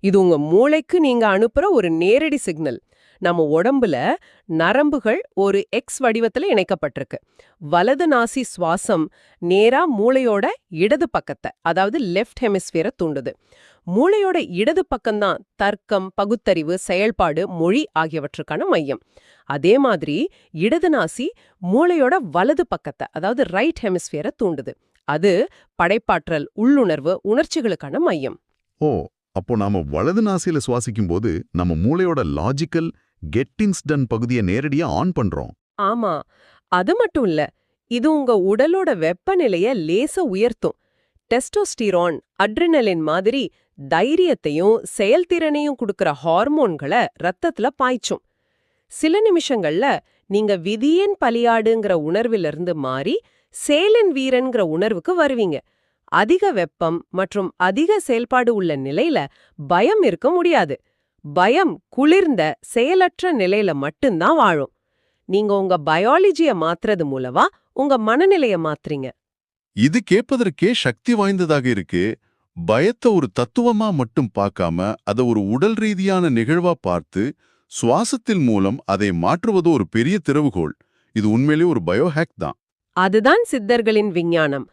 இது உங்க மூளைக்கு நீங்க அனுப்புற ஒரு நேரடி சிக்னல். நம்ம உடம்புல நரம்புகள் ஒரு எக்ஸ் வடிவத்துல இணைக்கப்பட்டிருக்கு. வலது நாசி சுவாசம் நேரா மூளையோட இடது பக்கத்தை, அதாவது லெஃப்ட் ஹெமிஸ்பியரை தூண்டுது. மூளையோட இடது பக்கம்தான் தர்க்கம், பகுத்தறிவு, செயல்பாடு, மொழி ஆகியவற்றுக்கான மையம். அதே மாதிரி இடது நாசி மூளையோட வலது பக்கத்தை, அதாவது ரைட் ஹெமிஸ்பியரை தூண்டுது. அது படைப்பாற்றல், உள்ளுணர்வு, உணர்ச்சிகளுக்கான மையம். ஓ, அப்போ நாம வலது நாசியில சுவாசிக்கும் போது நம்ம மூளையோட லாஜிக்கல் கெட்டிங்ஸ் டன் பகுதியை நேரடியா ஆன் பண்றோம். ஆமா, அது மட்டும் இல்ல, இது உங்க உடலோட வெப்பநிலைய லேசா உயர்த்தும். டெஸ்டோஸ்டிரான், அட்ரினலின் மாதிரி தைரியத்தையும் செயல்திறனையும் கொடுக்கிற ஹார்மோன்களை ரத்தத்துல பாய்ச்சும். சில நிமிஷங்கள்ல நீங்க விதியன் பலியாடுங்கிற உணர்விலிருந்து மாறி சேலன் வீரன்கிற உணர்வுக்கு வருவீங்க. அதிக வெப்பம் மற்றும் அதிக செயல்பாடு உள்ள நிலையில பயம் இருக்க முடியாது. பயம் குளிர்ந்த செயலற்ற நிலையில மட்டும்தான் வாழும். நீங்க உங்க பயாலஜிய மாத்துறது மூலமா உங்க மனநிலைய மாத்துறீங்க. இது கேட்பதற்கே சக்தி வாய்ந்ததாக இருக்கு. பயத்தை ஒரு தத்துவமா மட்டும் பார்க்காம அதை ஒரு உடல் ரீதியான நிகழ்வா பார்த்து சுவாசத்தின் மூலம் அதை மாற்றுவது ஒரு பெரிய திறவுகோல். இது உண்மையிலேயே ஒரு பயோஹேக் தான். அதுதான் சித்தர்களின் விஞ்ஞானம்.